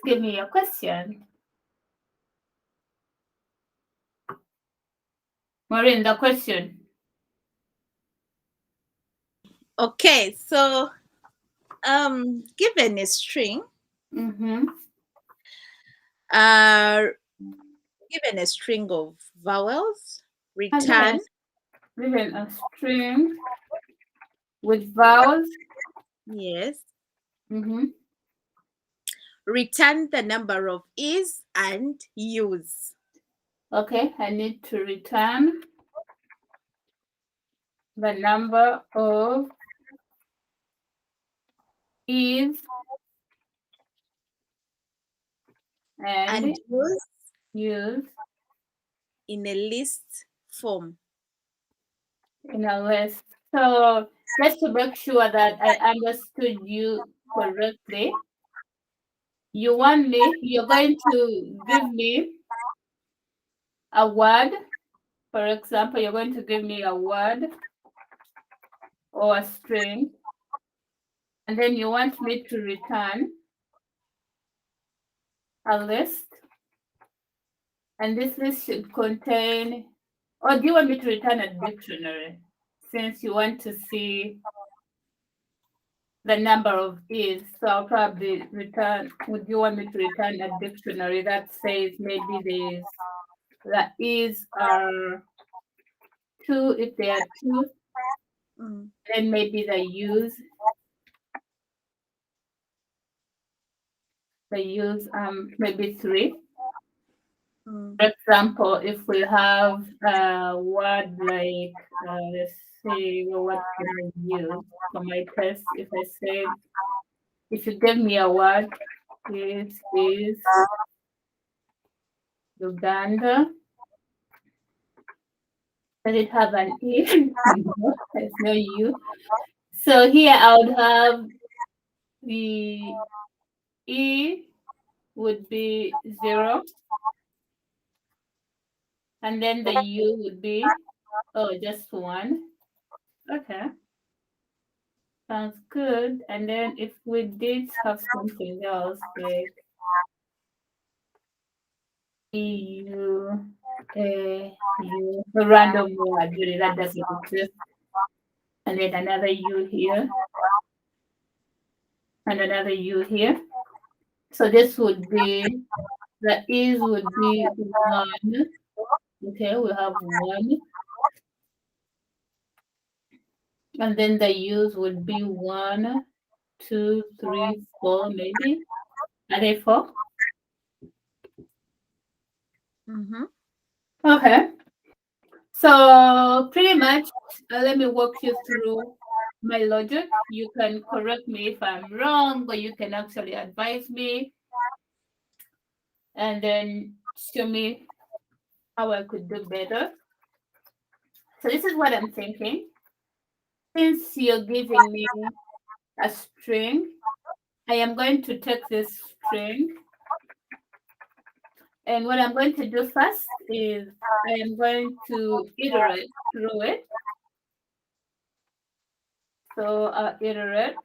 Please give me your question. Maureen, the question. Okay, so given a string, Mm-hmm. given a string of vowels, Okay. return, Given a string with vowels. yes, Mm-hmm. return the number of is and use. Okay, I need to return the number of is And and use use in a list form. in a list. So just to make sure that I understood you correctly, you're going to give me a word. For example, you're going to give me a word or a string, and then you want me to return a list, and this list should contain, or do you want me to return a dictionary since you want to see the number of is? So I'll probably return, would you want me to return a dictionary that says maybe the is are two, if they are two, Mm. then maybe the use maybe three. Mm. For example, if we have a word like, let's see, what can I use for my test? If I say, if you give me a word, this is Uganda. Does it have an E? No, there's no U. So here I would have the E would be 0, and then the U would be, oh, just 1. Okay. Sounds good. And then if we did have something else like EU, a random word, really, that doesn't exist. And then another U here, and another U here. So this would be, the is would be 1. Okay, we have 1. And then the U's would be 1, 2, 3, 4, maybe. Are they 4? Mm-hmm. Okay. So pretty much, let me walk you through my logic. You can correct me if I'm wrong, but you can actually advise me and then show me how I could do better. So this is what I'm thinking. Since you're giving me a string, I am going to take this string, and what I'm going to do first is I am going to iterate through it. So I'll iterate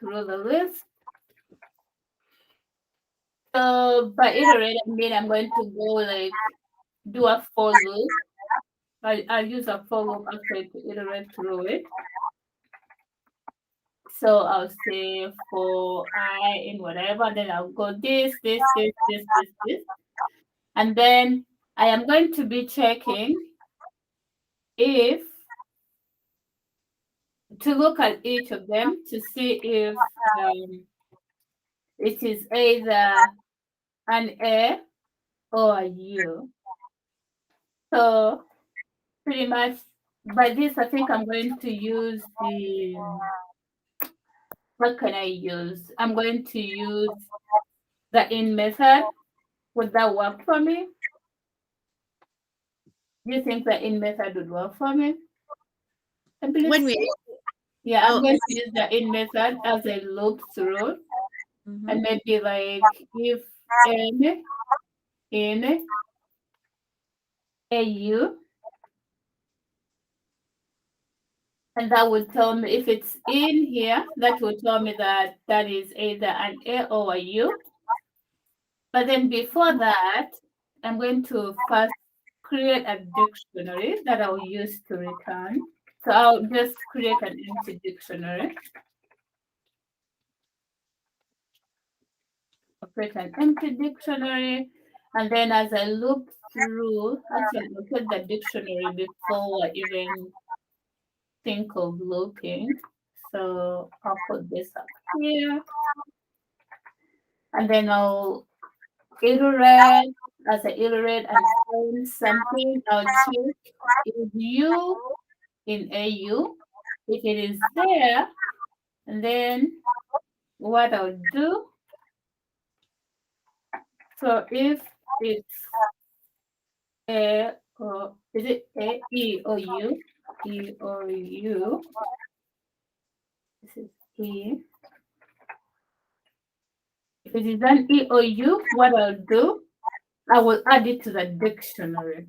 through the list. So by iterate, I mean I'm going to go like do a for loop. I'll use a for loop actually to iterate through it. So I'll say for I in whatever, and then I'll go this, and then I am going to be checking if to look at each of them to see if it is either an A or a U. So pretty much by this, I think I'm going to use what can I use? I'm going to use the in method. Would that work for me? Do you think the in method would work for me? I believe When so. we Yeah, I'm oh going to use the in method as I loop through, mm-hmm. and maybe like if n in a u, And that would tell me if it's in here, that would tell me that that is either an A or a U. But then before that, I'm going to first create a dictionary that I'll use to return. So I'll just create an empty dictionary. I'll create an empty dictionary. And then as I look through, actually look at the dictionary before I even think of looking. So I'll put this up here. And then I'll iterate. As I iterate and find something, I'll check is U in AU. If it is there, and then what I'll do, so if it's A or is it A, E or U? E or U. This is E. If it is an E or U, what I'll do, I will add it to the dictionary.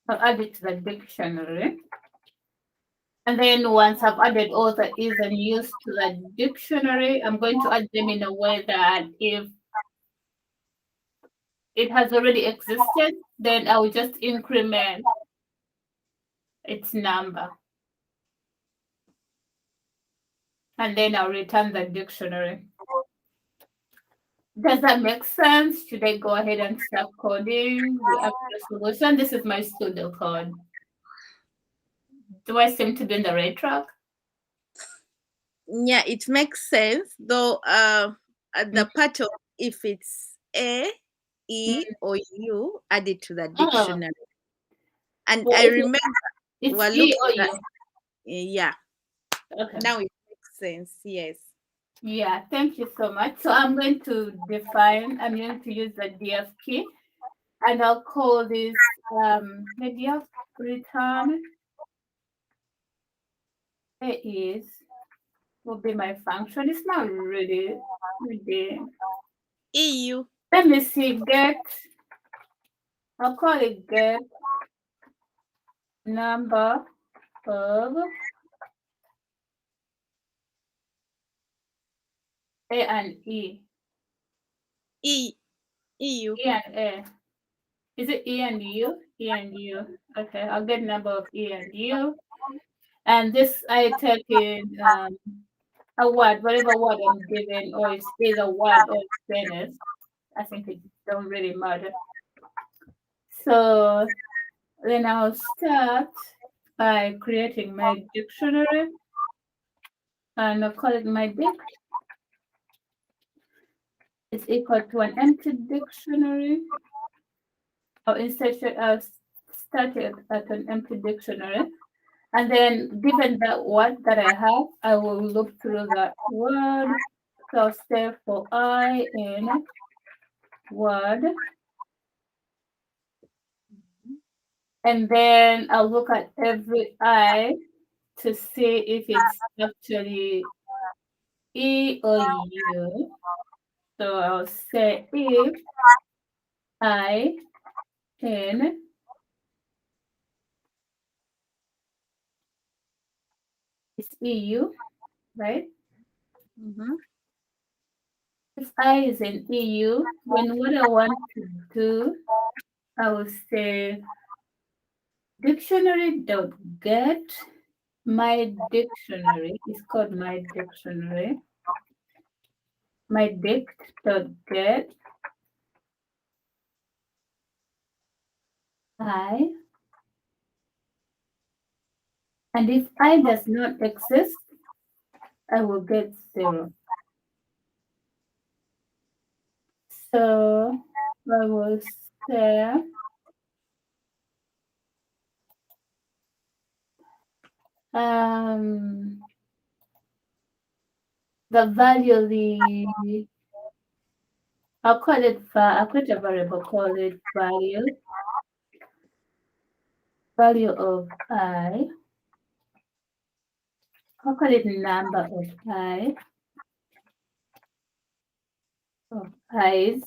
I'll add it to the dictionary. And then once I've added all the is and use to the dictionary, I'm going to add them in a way that if it has already existed, then I will just increment its number. And then I'll return the dictionary. Does that make sense? Should I go ahead and start coding the actual solution? This is my pseudo code. Do I seem to be in the right track? Yeah, it makes sense. Though at the part of if it's A, E, or U, add it to the Oh, dictionary. And well, I remember it's we're E looking or at U. yeah. Okay. Now it makes sense. Yes. Yeah, thank you so much. So I'm going to use the df key, and I'll call this the df return. It is will be my function. It's not really. EU. Let me see, I'll call it get number of A and E. E. EU. E and A. Is it E and U? E and U. Okay, I'll get number of E and U. And this I take in a word, whatever word I'm given, or it's either word or sentence. I think it don't really matter. So then I'll start by creating my dictionary, and I'll call it my dic. It's equal to an empty dictionary. Or instead, I'll start it at an empty dictionary. And then given that word that I have, I will look through that word. So I'll say for I in word. And then I'll look at every I to see if it's actually E or U. So I'll say if I in is EU, right? Mm-hmm. If I is in EU, then what I want to do, I will say dictionary.get. My dictionary is called my dictionary. My dict.get I. And if I does not exist, I will get 0. So I will say um, the value, I'll create a variable, call it value of I. I'll call it number of i's.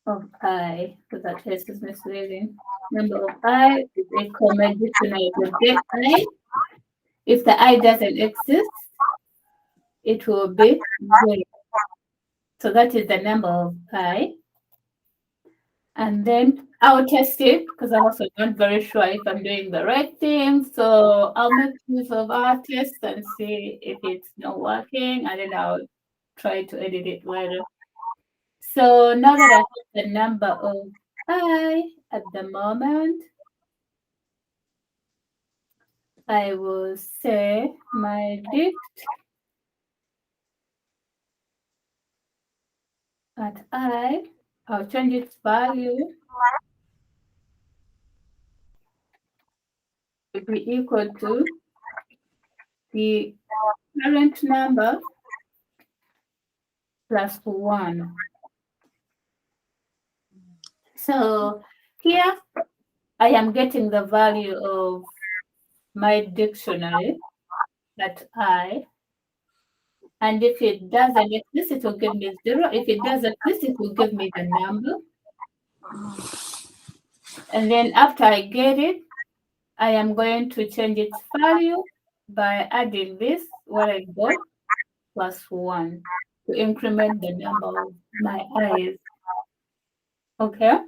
of I, because that test is misleading. Number of I is a common dictionary with get I. If the I doesn't exist, it will be 0. So that is the number of I. And then I'll test it because I'm also not very sure if I'm doing the right thing. So I'll make use of our test and see if it's not working, and then I'll try to edit it later. So now that I have the number of I at the moment, I will say my dict at I. I'll change its value to be equal to the current number plus 1. So here I am getting the value of my dictionary at I. And if it doesn't exist, it will give me 0. If it does exist, it will give me the number. And then after I get it, I am going to change its value by adding this, what I got, plus 1 to increment the number of my eyes. Okay?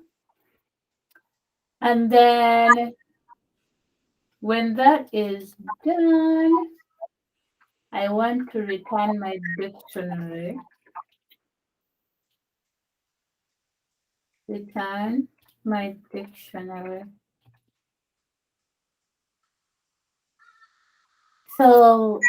And then when that is done, I want to return my dictionary. Return my dictionary. So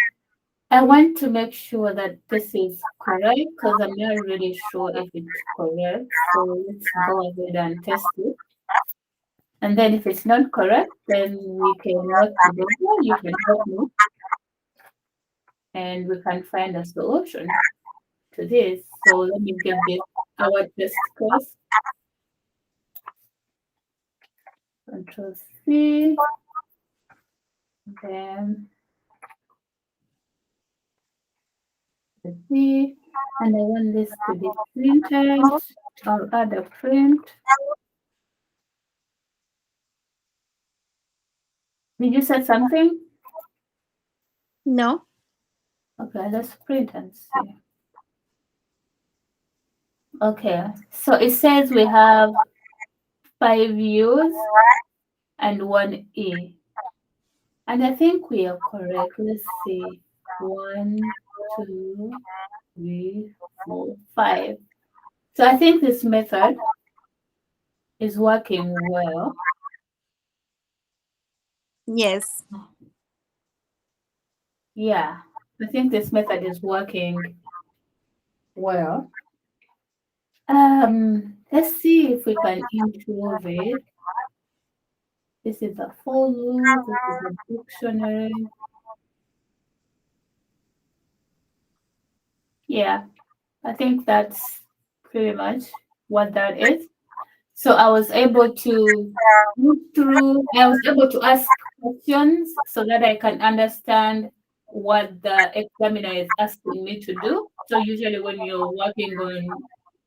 I want to make sure that this is correct because I'm not really sure if it's correct. So let's go ahead and test it. And then if it's not correct, then we can work together. You can help me and we can find a solution to this. So let me give this our test course. Control C. Then the C. And I want this to be printed. I'll add a print. Did you say something? No. Okay, let's print and see. Okay, so it says we have 5 U's and 1 E. And I think we are correct. Let's see. 1, 2, 3, 4, 5. So I think this method is working well. Yes. Yeah, I think this method is working well. Let's see if we can improve it. This is a for loop. This is a dictionary. Yeah, I think that's pretty much what that is. So I was able to move through, I was able to ask questions so that I can understand what the examiner is asking me to do. So usually when you're working on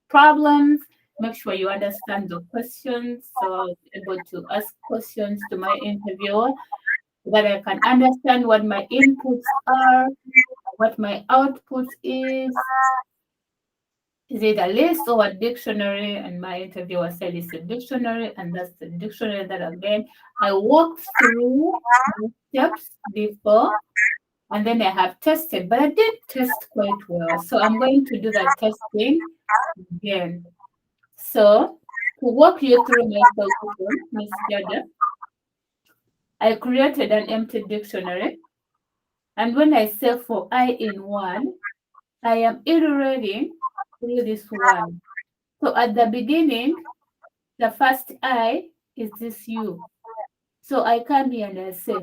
problems, make sure you understand the questions. So I was able to ask questions to my interviewer so that I can understand what my inputs are, what my output is it a list or a dictionary? And my interviewer said it's a dictionary, and that's the dictionary that again I walked through the steps before, and then I have tested, but I did test quite well. So I'm going to do that testing again. So to walk you through my solution, Ms.Jada, I created an empty dictionary, and when I say for I in one, I am iterating through this one. So at the beginning, the first I is this you. So I come here and I say,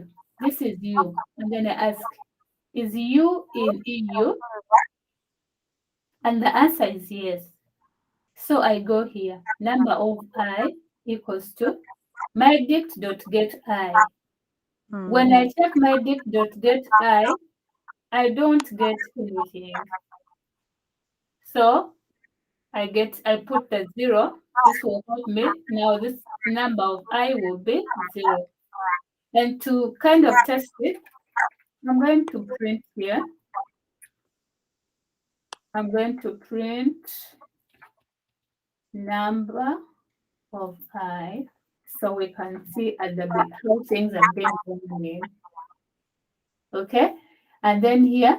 this is you. And then I ask, is you in EU? And the answer is yes. So I go here. Number of I equals to my dict dot get I. When I check my dict dot get I don't get anything. So I put the 0 This will help me. Now this number of I will be 0. And to kind of test it, I'm going to print here. I'm going to print number of I, so we can see at the bit how things have been going. Okay, and then here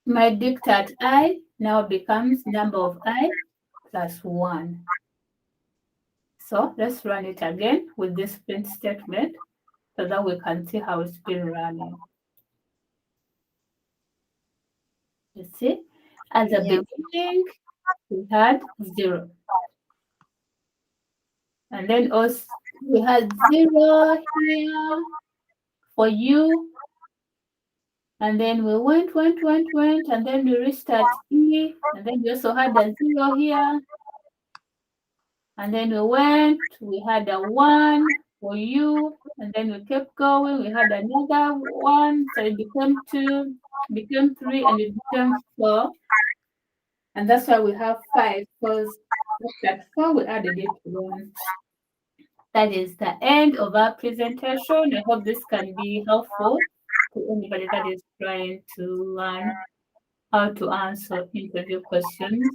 my dictate I now becomes number of I plus 1. So let's run it again with this print statement so that we can see how it's been running. You see, at the Yeah. beginning we had 0, and then also we had 0 here for you. And then we went, and then we reached at E, and then we also had a 0 here. And then we had a 1 for you, and then we kept going, we had another 1, so it became 2, became 3, and it became 4. And that's why we have 5, because after 4, we added it 1. That is the end of our presentation. I hope this can be helpful to anybody that is trying to learn how to answer interview questions.